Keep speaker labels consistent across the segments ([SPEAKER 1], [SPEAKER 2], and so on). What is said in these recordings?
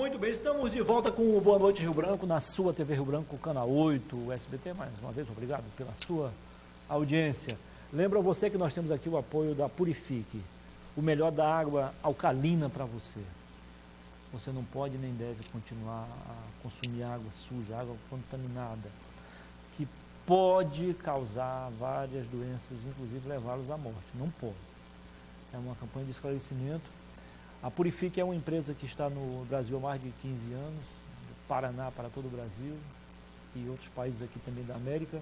[SPEAKER 1] Muito bem, estamos de volta com o Boa Noite Rio Branco, na sua TV Rio Branco, Canal 8, o SBT. Mais uma vez, obrigado pela sua audiência. Lembra você que nós temos aqui o apoio da Purifique, o melhor da água alcalina para você. Você não pode nem deve continuar a consumir água suja, água contaminada, que pode causar várias doenças, inclusive levá-los à morte. Não pode. É uma campanha de esclarecimento. A Purifique é uma empresa que está no Brasil há mais de 15 anos, do Paraná para todo o Brasil e outros países aqui também da América.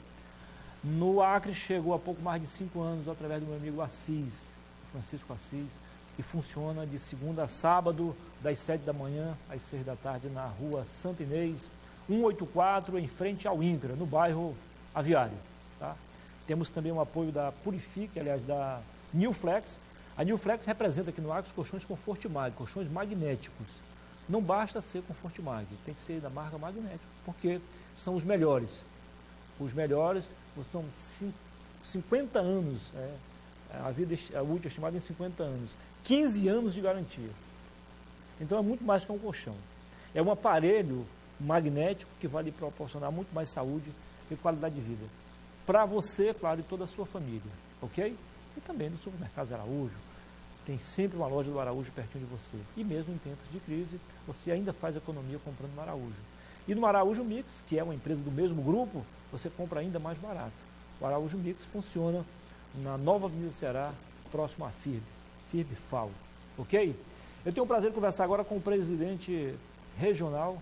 [SPEAKER 1] No Acre chegou há pouco mais de 5 anos através do meu amigo Assis, Francisco Assis, e funciona de segunda a sábado, das 7 da manhã às 6 da tarde, na rua Santa Inês, 184, em frente ao INCRA, no bairro Aviário. Tá? Temos também o apoio da Purifique, aliás, da Newflex. A Newflex representa aqui no Acre os colchões Confortimag, colchões magnéticos. Não basta ser Confortimag, tem que ser da marca magnética, porque são os melhores. Os melhores são 50 anos, a vida útil estimada em 50 anos, 15 anos de garantia. Então é muito mais que um colchão. É um aparelho magnético que vai lhe proporcionar muito mais saúde e qualidade de vida. Para você, claro, e toda a sua família, ok? E também no supermercado Araújo. Tem sempre uma loja do Araújo pertinho de você. E mesmo em tempos de crise, você ainda faz economia comprando no Araújo. E no Araújo Mix, que é uma empresa do mesmo grupo, você compra ainda mais barato. O Araújo Mix funciona na Nova Avenida Ceará, próximo à FIRB FAO. Ok? Eu tenho o prazer de conversar agora com o presidente regional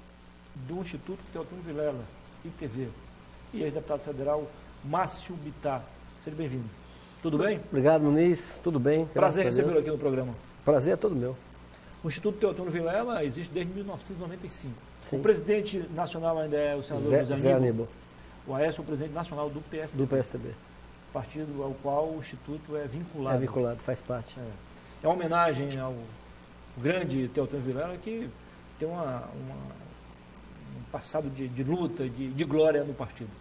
[SPEAKER 1] do Instituto Teotônio Vilela, ITV, e ex-deputado federal, Márcio Bittar. Seja bem-vindo. Tudo bem?
[SPEAKER 2] Obrigado, Muniz. Tudo bem.
[SPEAKER 1] Prazer recebê-lo aqui no programa.
[SPEAKER 2] Prazer é todo meu.
[SPEAKER 1] O Instituto Teotônio Vilela existe desde 1995.
[SPEAKER 2] Sim.
[SPEAKER 1] O presidente nacional ainda é o senador
[SPEAKER 2] Zé Aníbal.
[SPEAKER 1] O Aécio é o presidente nacional do PSDB.
[SPEAKER 2] Do PSDB.
[SPEAKER 1] Partido ao qual o Instituto é vinculado.
[SPEAKER 2] É vinculado, faz parte.
[SPEAKER 1] É uma homenagem ao grande Teotônio Vilela, que tem um passado de luta, de glória no partido.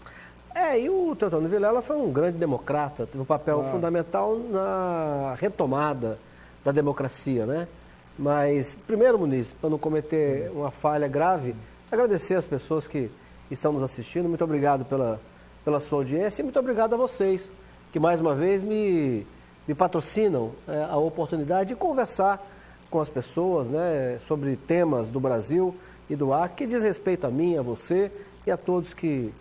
[SPEAKER 2] E o Teotônio Vilela foi um grande democrata, teve um papel fundamental na retomada da democracia, né? Mas, primeiro, Muniz, para não cometer uma falha grave, agradecer as pessoas que estão nos assistindo, muito obrigado pela sua audiência e muito obrigado a vocês, que mais uma vez me patrocinam a oportunidade de conversar com as pessoas, né, sobre temas do Brasil e do Acre, que diz respeito a mim, a você e a todos que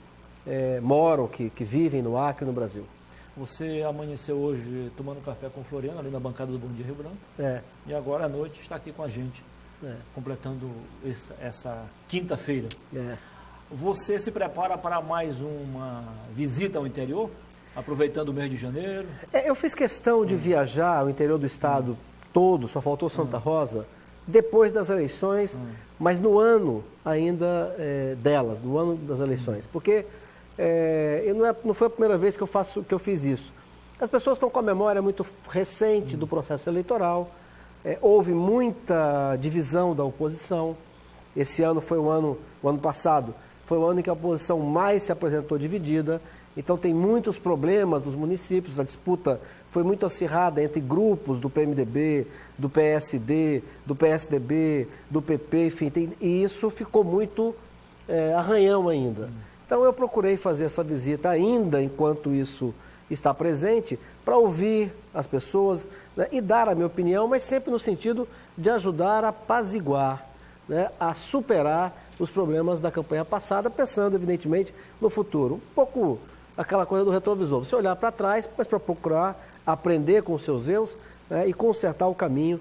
[SPEAKER 2] moram, que vivem no Acre e no Brasil.
[SPEAKER 1] Você amanheceu hoje tomando café com o Floriano, ali na bancada do Bom Dia Rio Branco. E agora à noite está aqui com a gente, completando essa quinta-feira. Você se prepara para mais uma visita ao interior, aproveitando o mês de janeiro?
[SPEAKER 2] Eu fiz questão de viajar ao interior do estado todo, só faltou Santa Rosa, depois das eleições, mas no ano ainda delas, no ano das eleições. Porque não foi a primeira vez que eu fiz isso. As pessoas estão com a memória muito recente do processo eleitoral, houve muita divisão da oposição. Esse ano foi o ano passado, foi o ano em que a oposição mais se apresentou dividida. Então tem muitos problemas nos municípios, a disputa foi muito acirrada entre grupos do PMDB, do PSD, do PSDB, do PP, enfim, e isso ficou muito arranhão ainda. Então eu procurei fazer essa visita ainda enquanto isso está presente, para ouvir as pessoas, né, e dar a minha opinião, mas sempre no sentido de ajudar a apaziguar, né, a superar os problemas da campanha passada, pensando evidentemente no futuro. Um pouco aquela coisa do retrovisor, você olhar para trás, mas para procurar aprender com os seus erros, né, e consertar o caminho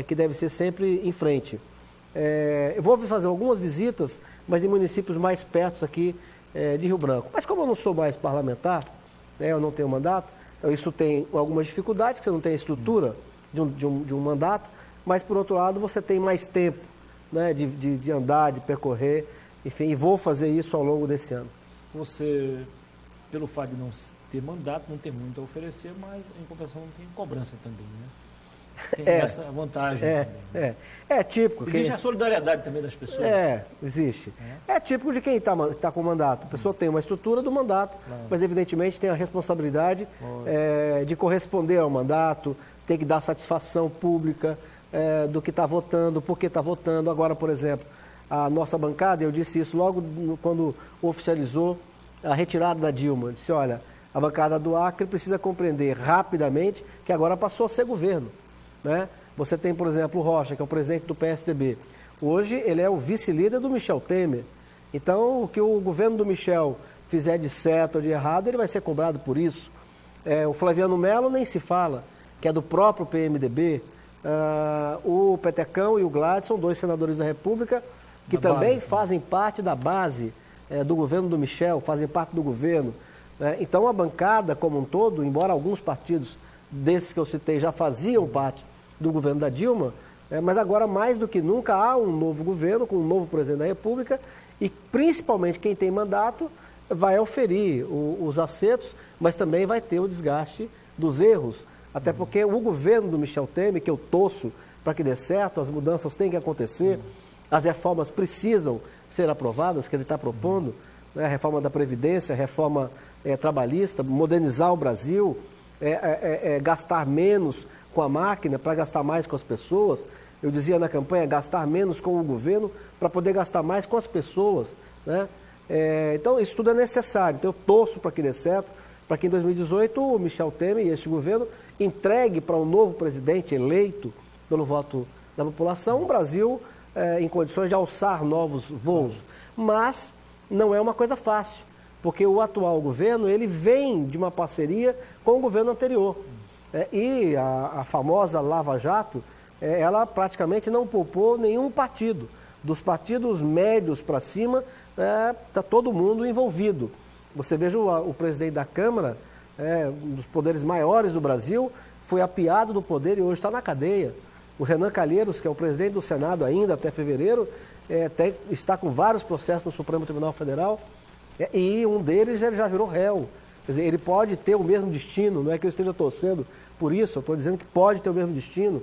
[SPEAKER 2] que deve ser sempre em frente. Eu vou fazer algumas visitas, mas em municípios mais perto aqui de Rio Branco. Mas como eu não sou mais parlamentar, né, eu não tenho mandato, isso tem algumas dificuldades, que você não tem a estrutura de um mandato, mas por outro lado você tem mais tempo, né, de andar, de percorrer, enfim, e vou fazer isso ao longo desse ano.
[SPEAKER 1] Você, pelo fato de não ter mandato, não tem muito a oferecer, mas em compensação não tem cobrança também, né? Tem essa vantagem também. Né?
[SPEAKER 2] É típico.
[SPEAKER 1] Existe a solidariedade também das pessoas?
[SPEAKER 2] Existe. É típico de quem está com mandato. A pessoa tem uma estrutura do mandato, mas evidentemente tem a responsabilidade de corresponder ao mandato, tem que dar satisfação pública do que está votando, por que está votando. Agora, por exemplo, a nossa bancada, eu disse isso logo quando oficializou a retirada da Dilma. Eu disse, olha, a bancada do Acre precisa compreender rapidamente que agora passou a ser governo, né? Você tem, por exemplo, o Rocha, que é o presidente do PSDB. Hoje ele é o vice-líder do Michel Temer. Então, o que o governo do Michel fizer de certo ou de errado, ele vai ser cobrado por isso. O Flaviano Melo nem se fala, que é do próprio PMDB. O Petecão e o Gladys são 2 senadores da República que também fazem parte da base do governo do Michel, fazem parte do governo. Então, a bancada como um todo, embora alguns partidos desses que eu citei já faziam parte do governo da Dilma, mas agora, mais do que nunca, há um novo governo, com um novo presidente da República, e principalmente quem tem mandato vai oferir os acertos, mas também vai ter o desgaste dos erros. Até porque o governo do Michel Temer, que eu torço para que dê certo, as mudanças têm que acontecer, as reformas precisam ser aprovadas, que ele está propondo, né? A reforma da Previdência, a reforma trabalhista, modernizar o Brasil, gastar menos com a máquina para gastar mais com as pessoas. Eu dizia na campanha, gastar menos com o governo para poder gastar mais com as pessoas, né? Então, isso tudo é necessário. Então, eu torço para que dê certo, para que em 2018 o Michel Temer e este governo entregue para um novo presidente eleito pelo voto da população um Brasil em condições de alçar novos voos. Mas não é uma coisa fácil, porque o atual governo ele vem de uma parceria com o governo anterior. E a famosa Lava Jato, ela praticamente não poupou nenhum partido. Dos partidos médios para cima, está todo mundo envolvido. Você veja o presidente da Câmara, um dos poderes maiores do Brasil, foi apiado do poder e hoje está na cadeia. O Renan Calheiros, que é o presidente do Senado ainda até fevereiro, está com vários processos no Supremo Tribunal Federal, e um deles ele já virou réu. Quer dizer, ele pode ter o mesmo destino, não é que eu esteja torcendo por isso, eu estou dizendo que pode ter o mesmo destino.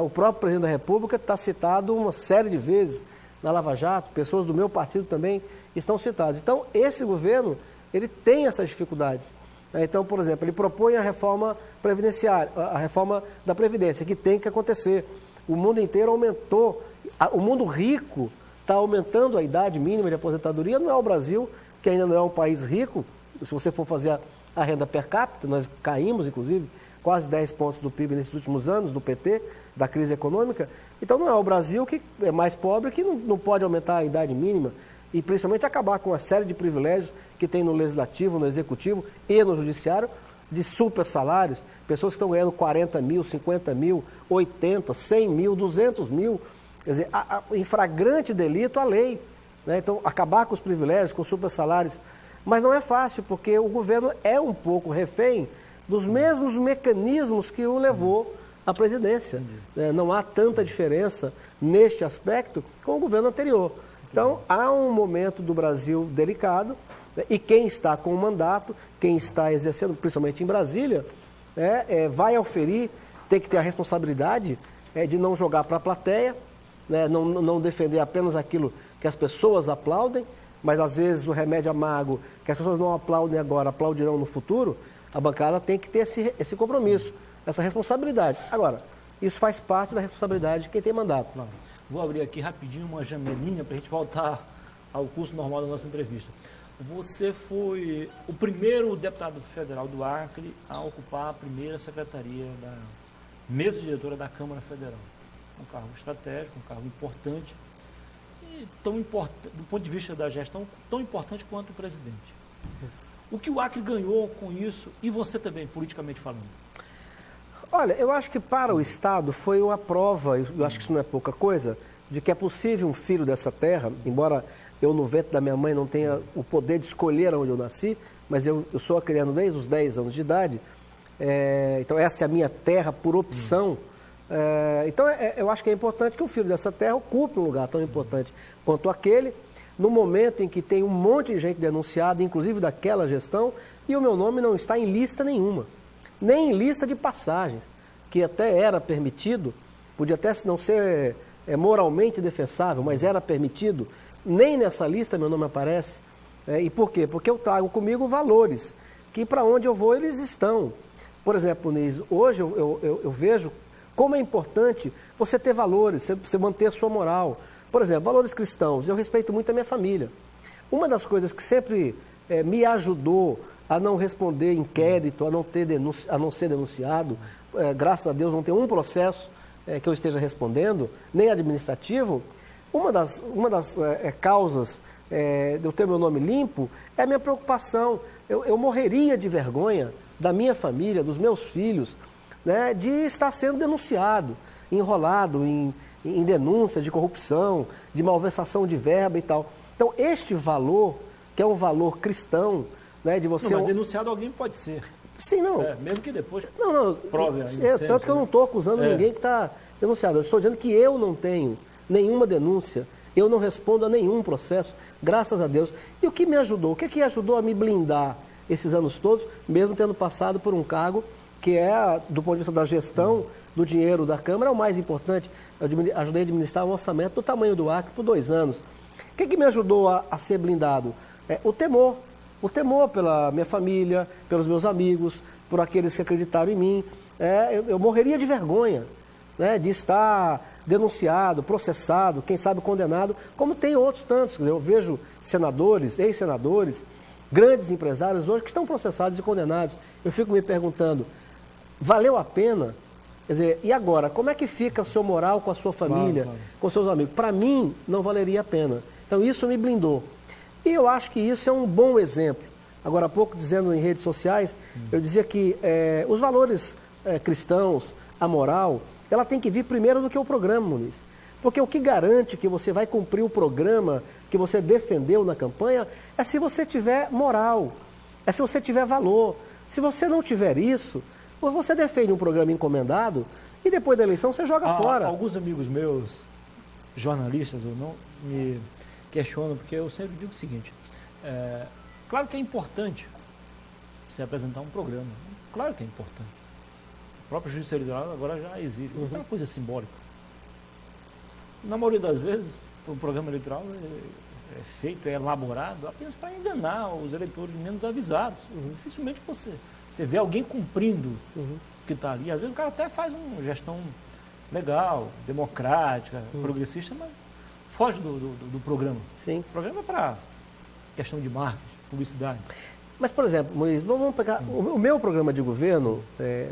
[SPEAKER 2] O próprio presidente da República está citado uma série de vezes na Lava Jato, pessoas do meu partido também estão citadas. Então, esse governo, ele tem essas dificuldades. Então, por exemplo, ele propõe a reforma previdenciária, a reforma da Previdência, que tem que acontecer. O mundo inteiro aumentou, o mundo rico está aumentando a idade mínima de aposentadoria, não é o Brasil, que ainda não é um país rico. Se você for fazer a renda per capita, nós caímos, inclusive, quase 10 pontos do PIB nesses últimos anos, do PT, da crise econômica. Então, não é o Brasil que é mais pobre, que não pode aumentar a idade mínima e, principalmente, acabar com uma série de privilégios que tem no Legislativo, no Executivo e no Judiciário, de super salários, pessoas que estão ganhando 40 mil, 50 mil, 80, 100 mil, 200 mil. Quer dizer, em flagrante delito, a lei. Né? Então, acabar com os privilégios, com os super salários. Mas não é fácil, porque o governo é um pouco refém dos mesmos mecanismos que o levou à presidência. Não há tanta diferença neste aspecto com o governo anterior. Então, há um momento do Brasil delicado, e quem está com o mandato, quem está exercendo, principalmente em Brasília, vai oferir, tem que ter a responsabilidade de não jogar para a plateia, não defender apenas aquilo que as pessoas aplaudem, mas às vezes o remédio amargo, que as pessoas não aplaudem agora, aplaudirão no futuro. A bancada tem que ter esse compromisso, essa responsabilidade. Agora, isso faz parte da responsabilidade de quem tem mandato.
[SPEAKER 1] Vou abrir aqui rapidinho uma janelinha para a gente voltar ao curso normal da nossa entrevista. Você foi o primeiro deputado federal do Acre a ocupar a primeira secretaria da mesa diretora da Câmara Federal. Um cargo estratégico, um cargo importante, e tão importante, do ponto de vista da gestão, tão importante quanto o presidente. O que o Acre ganhou com isso, e você também, politicamente falando?
[SPEAKER 2] Olha, eu acho que para o Estado foi uma prova, eu acho que isso não é pouca coisa, de que é possível um filho dessa terra, embora eu no ventre da minha mãe não tenha o poder de escolher onde eu nasci, mas eu sou criando desde os 10 anos de idade, então essa é a minha terra por opção. Então eu acho que é importante que um filho dessa terra ocupe um lugar tão importante quanto aquele, no momento em que tem um monte de gente denunciada, inclusive daquela gestão, e o meu nome não está em lista nenhuma, nem em lista de passagens, que até era permitido, podia até não ser moralmente defensável, mas era permitido, nem nessa lista meu nome aparece. E por quê? Porque eu trago comigo valores, que para onde eu vou eles estão. Por exemplo, Nis, hoje eu vejo como é importante você ter valores, você manter a sua moral. Por exemplo, valores cristãos, eu respeito muito a minha família. Uma das coisas que sempre me ajudou a não responder inquérito, a não ser denunciado, graças a Deus não tem um processo que eu esteja respondendo, nem administrativo, uma das causas de eu ter meu nome limpo é a minha preocupação. Eu morreria de vergonha da minha família, dos meus filhos, né, de estar sendo denunciado, enrolado em denúncia de corrupção, de malversação de verba e tal. Então, este valor, que é um valor cristão, né, de você...
[SPEAKER 1] Não, mas denunciado alguém pode ser.
[SPEAKER 2] Sim, não.
[SPEAKER 1] Mesmo que depois
[SPEAKER 2] não,
[SPEAKER 1] prove a inocência.
[SPEAKER 2] Tanto que eu não estou acusando ninguém que está denunciado. Eu estou dizendo que eu não tenho nenhuma denúncia, eu não respondo a nenhum processo, graças a Deus. E o que me ajudou? O que ajudou a me blindar esses anos todos, mesmo tendo passado por um cargo que do ponto de vista da gestão do dinheiro da Câmara, é o mais importante. Eu ajudei a administrar um orçamento do tamanho do Acre por 2 anos. O que me ajudou a ser blindado? O temor. O temor pela minha família, pelos meus amigos, por aqueles que acreditaram em mim. Eu morreria de vergonha, né, de estar denunciado, processado, quem sabe condenado, como tem outros tantos. Eu vejo senadores, ex-senadores, grandes empresários hoje que estão processados e condenados. Eu fico me perguntando, valeu a pena? Quer dizer, e agora, como é que fica o seu moral com a sua família, com seus amigos? Para mim, não valeria a pena. Então, isso me blindou. E eu acho que isso é um bom exemplo. Agora há pouco, dizendo em redes sociais, eu dizia que os valores cristãos, a moral, ela tem que vir primeiro do que o programa, Muniz. Porque o que garante que você vai cumprir o programa que você defendeu na campanha é se você tiver moral, é se você tiver valor. Se você não tiver isso, você defende um programa encomendado e depois da eleição você joga fora.
[SPEAKER 1] Alguns amigos meus, jornalistas ou não, me questionam, porque eu sempre digo o seguinte, claro que é importante você apresentar um programa, claro que é importante. O próprio Justiça Eleitoral agora já existe, é uma coisa simbólica. Na maioria das vezes, o programa eleitoral é feito, é elaborado apenas para enganar os eleitores menos avisados. Dificilmente você vê alguém cumprindo o que está ali. Às vezes o cara até faz uma gestão legal, democrática, progressista, mas foge do programa.
[SPEAKER 2] Sim.
[SPEAKER 1] O programa é para questão de marketing, publicidade.
[SPEAKER 2] Mas, por exemplo, Muniz, vamos pegar... O meu programa de governo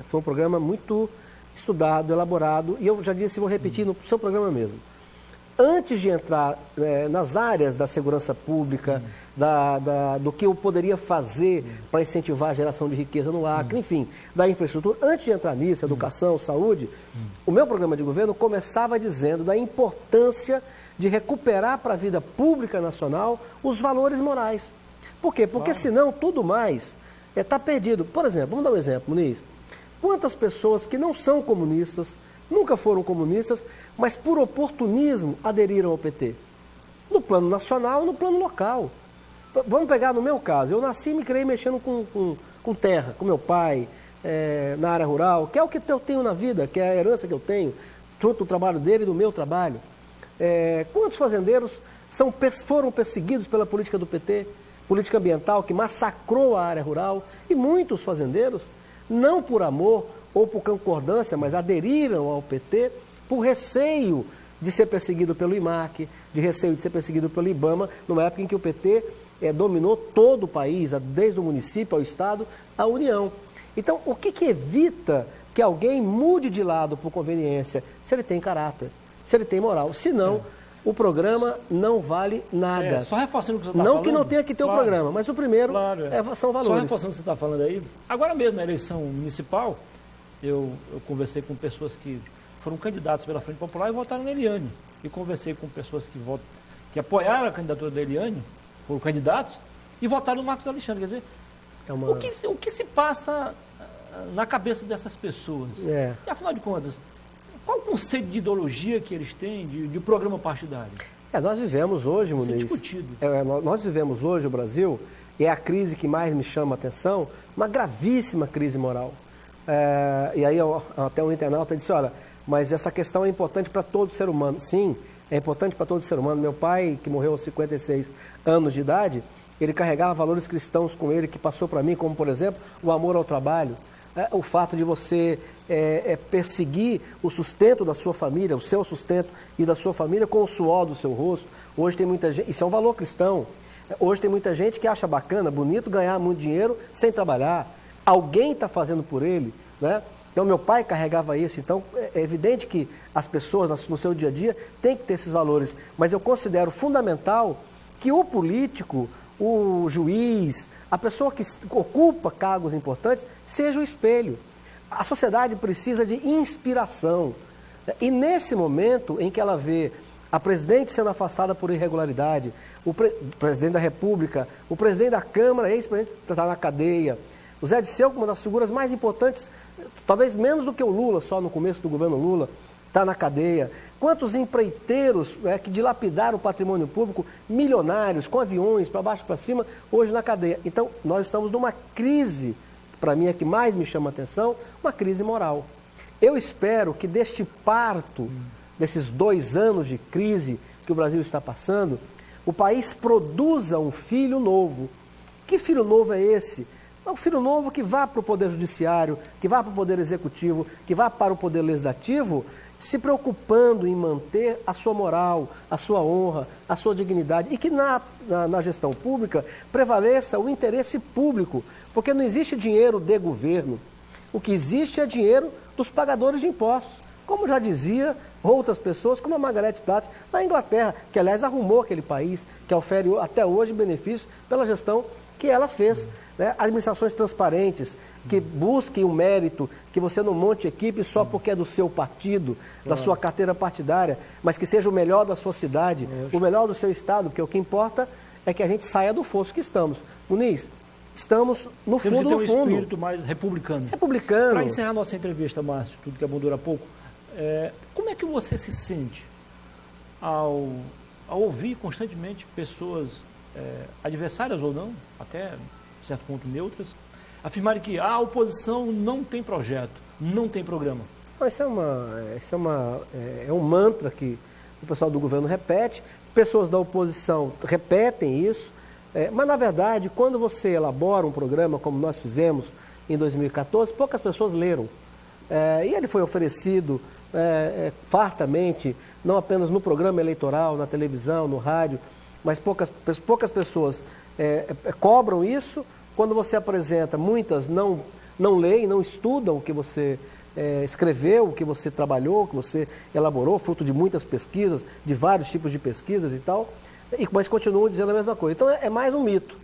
[SPEAKER 2] foi um programa muito estudado, elaborado, e eu já disse, vou repetir no seu programa mesmo. Antes de entrar nas áreas da segurança pública, do que eu poderia fazer para incentivar a geração de riqueza no Acre, enfim, da infraestrutura, antes de entrar nisso, educação, saúde, o meu programa de governo começava dizendo da importância de recuperar para a vida pública nacional os valores morais. Por quê? Porque senão tudo mais está perdido. Por exemplo, vamos dar um exemplo, Muniz. Quantas pessoas que não são comunistas, nunca foram comunistas, mas por oportunismo aderiram ao PT? No plano nacional e no plano local. Vamos pegar no meu caso. Eu nasci e me criei mexendo com terra, com meu pai, na área rural, que é o que eu tenho na vida, que é a herança que eu tenho, junto do trabalho dele e do meu trabalho. Quantos fazendeiros foram perseguidos pela política do PT, política ambiental que massacrou a área rural, e muitos fazendeiros, não por amor ou por concordância, mas aderiram ao PT por receio de ser perseguido pelo IMAC, de receio de ser perseguido pelo IBAMA, numa época em que o PT dominou todo o país, desde o município ao estado, à União. Então, o que evita que alguém mude de lado por conveniência? Se ele tem caráter, se ele tem moral. Se não, o programa não vale nada.
[SPEAKER 1] Só reforçando o que você está
[SPEAKER 2] falando.
[SPEAKER 1] Não
[SPEAKER 2] que não tenha que ter o programa, mas o primeiro são valores.
[SPEAKER 1] Só reforçando o que você está falando aí. Agora mesmo, na eleição municipal, eu conversei com pessoas que foram candidatos pela Frente Popular e votaram na Eliane. E conversei com pessoas que apoiaram a candidatura da Eliane, foram candidatos, e votaram no Marcos Alexandre. Quer dizer, o que se passa na cabeça dessas pessoas? E, afinal de contas, qual o conceito de ideologia que eles têm, de programa partidário?
[SPEAKER 2] Nós vivemos hoje, Muniz...
[SPEAKER 1] Isso é discutido.
[SPEAKER 2] Nós vivemos hoje, o Brasil, e é a crise que mais me chama a atenção, uma gravíssima crise moral. E aí até um internauta disse, olha, mas essa questão é importante para todo ser humano. Sim, é importante para todo ser humano. Meu pai, que morreu aos 56 anos de idade, ele carregava valores cristãos com ele, que passou para mim, como, por exemplo, o amor ao trabalho, o fato de você perseguir o sustento da sua família, o seu sustento e da sua família com o suor do seu rosto. Hoje tem muita gente, isso é um valor cristão. Hoje tem muita gente que acha bacana, bonito ganhar muito dinheiro sem trabalhar. Alguém está fazendo por ele, né? Então, meu pai carregava isso. Então, é evidente que as pessoas, no seu dia a dia, têm que ter esses valores. Mas eu considero fundamental que o político, o juiz, a pessoa que ocupa cargos importantes, seja o espelho. A sociedade precisa de inspiração. E nesse momento em que ela vê a presidente sendo afastada por irregularidade, o presidente da República, o presidente da Câmara, ex-presidente, está na cadeia, o Zé Disseu, uma das figuras mais importantes, talvez menos do que o Lula, só no começo do governo Lula, está na cadeia. Quantos empreiteiros que dilapidaram o patrimônio público, milionários, com aviões, para baixo e para cima, hoje na cadeia. Então, nós estamos numa crise, para mim é que mais me chama a atenção, uma crise moral. Eu espero que deste parto, desses 2 anos de crise que o Brasil está passando, o país produza um filho novo. Que filho novo é esse? Um filho novo que vá para o Poder Judiciário, que vá para o Poder Executivo, que vá para o Poder Legislativo, se preocupando em manter a sua moral, a sua honra, a sua dignidade, e que na gestão pública prevaleça o interesse público, porque não existe dinheiro de governo. O que existe é dinheiro dos pagadores de impostos, como já dizia outras pessoas, como a Margaret Thatcher, na Inglaterra, que aliás arrumou aquele país, que ofere até hoje benefícios pela gestão que ela fez. Né? Administrações transparentes, que busquem o mérito, que você não monte equipe só porque é do seu partido, da sua carteira partidária, mas que seja o melhor da sua cidade, o melhor do seu estado, porque o que importa é que a gente saia do fosso que estamos. Muniz, estamos no fundo do fundo.
[SPEAKER 1] Temos um espírito mais republicano.
[SPEAKER 2] Republicano.
[SPEAKER 1] Para encerrar nossa entrevista, Márcio, tudo que é bom dura pouco, como é que você se sente ao ouvir constantemente pessoas, adversárias ou não, até certo ponto neutras, afirmarem que a oposição não tem projeto, não tem programa?
[SPEAKER 2] Isso é um mantra que o pessoal do governo repete, pessoas da oposição repetem isso, mas na verdade, quando você elabora um programa como nós fizemos em 2014, poucas pessoas leram. E ele foi oferecido fartamente, não apenas no programa eleitoral, na televisão, no rádio, mas poucas pessoas cobram isso. Quando você apresenta, muitas não leem, não estudam o que você escreveu, o que você trabalhou, o que você elaborou, fruto de muitas pesquisas, de vários tipos de pesquisas e tal, mas continuam dizendo a mesma coisa. Então é mais um mito,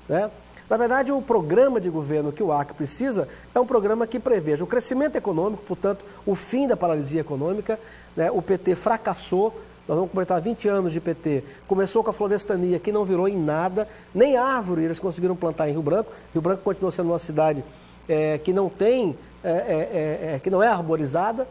[SPEAKER 2] né? Na verdade, o programa de governo que o Acre precisa é um programa que preveja o crescimento econômico, portanto, o fim da paralisia econômica, né? O PT fracassou. Nós vamos completar 20 anos de PT. Começou com a florestania, que não virou em nada, nem árvore eles conseguiram plantar em Rio Branco. Rio Branco continua sendo uma cidade que não tem, que não é arborizada.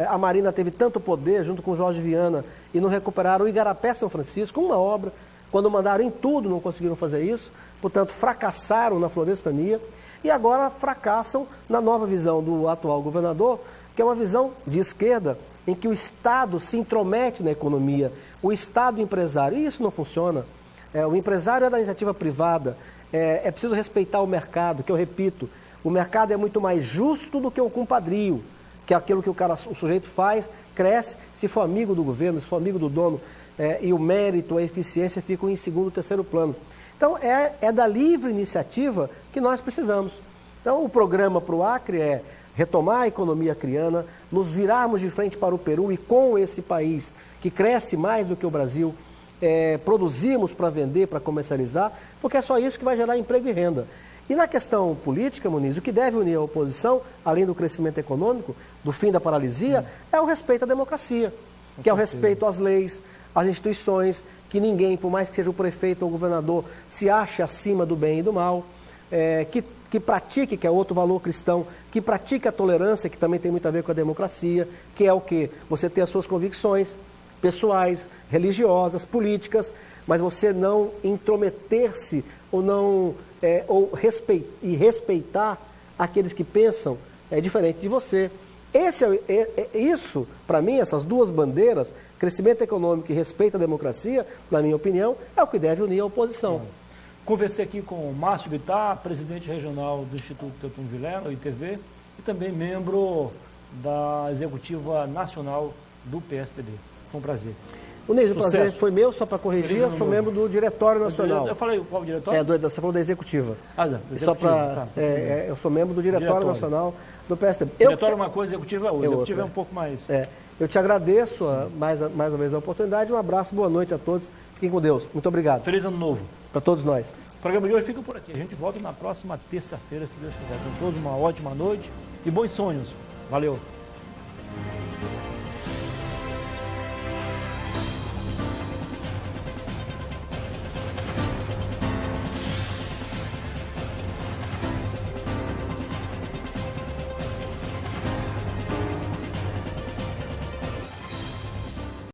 [SPEAKER 2] A Marina teve tanto poder, junto com Jorge Viana, e não recuperaram o Igarapé São Francisco, uma obra. Quando mandaram em tudo, não conseguiram fazer isso. Portanto, fracassaram na florestania. E agora fracassam na nova visão do atual governador, que é uma visão de esquerda, em que o Estado se intromete na economia, o Estado empresário, e isso não funciona. O empresário é da iniciativa privada, é preciso respeitar o mercado, que eu repito, o mercado é muito mais justo do que o compadrio, que é aquilo que o sujeito faz, cresce, se for amigo do governo, se for amigo do dono, e o mérito, a eficiência ficam em segundo, terceiro plano. Então, é da livre iniciativa que nós precisamos. Então, o programa para o Acre é retomar a economia acriana, nos virarmos de frente para o Peru e com esse país que cresce mais do que o Brasil, produzirmos para vender, para comercializar, porque é só isso que vai gerar emprego e renda. E na questão política, Muniz, o que deve unir a oposição, além do crescimento econômico, do fim da paralisia, é o respeito à democracia, que é o respeito às leis, às instituições, que ninguém, por mais que seja o prefeito ou o governador, se ache acima do bem e do mal, que pratique, que é outro valor cristão, que pratique a tolerância, que também tem muito a ver com a democracia, que é o quê? Você ter as suas convicções pessoais, religiosas, políticas, mas você não intrometer-se ou não respeitar aqueles que pensam diferente de você. Isso, para mim, essas duas bandeiras, crescimento econômico e respeito à democracia, na minha opinião, é o que deve unir a oposição.
[SPEAKER 1] Conversei aqui com o Márcio Bittar, presidente regional do Instituto Teoton Vilela, o ITV, e também membro da Executiva Nacional do PSDB. Foi um prazer.
[SPEAKER 2] O Ney, o
[SPEAKER 1] Sucesso.
[SPEAKER 2] prazer foi meu, só para corrigir,
[SPEAKER 1] Feliz
[SPEAKER 2] eu
[SPEAKER 1] ano
[SPEAKER 2] sou
[SPEAKER 1] novo.
[SPEAKER 2] membro do Diretório Nacional.
[SPEAKER 1] Eu falei qual o diretório?
[SPEAKER 2] Você falou da Executiva.
[SPEAKER 1] Não,
[SPEAKER 2] Só para.
[SPEAKER 1] tá.
[SPEAKER 2] Eu sou membro do Diretório Nacional do PSDB.
[SPEAKER 1] Diretório é uma coisa, executivo é outra.
[SPEAKER 2] É
[SPEAKER 1] Executivo é
[SPEAKER 2] outra.
[SPEAKER 1] um pouco mais...
[SPEAKER 2] Eu te agradeço mais uma vez a oportunidade. Um abraço, boa noite a todos. Fiquem com Deus. Muito obrigado.
[SPEAKER 1] Feliz ano novo.
[SPEAKER 2] Para todos nós.
[SPEAKER 1] O programa de hoje fica por aqui. A gente volta na próxima terça-feira, se Deus quiser. Então, todos uma ótima noite e bons sonhos. Valeu.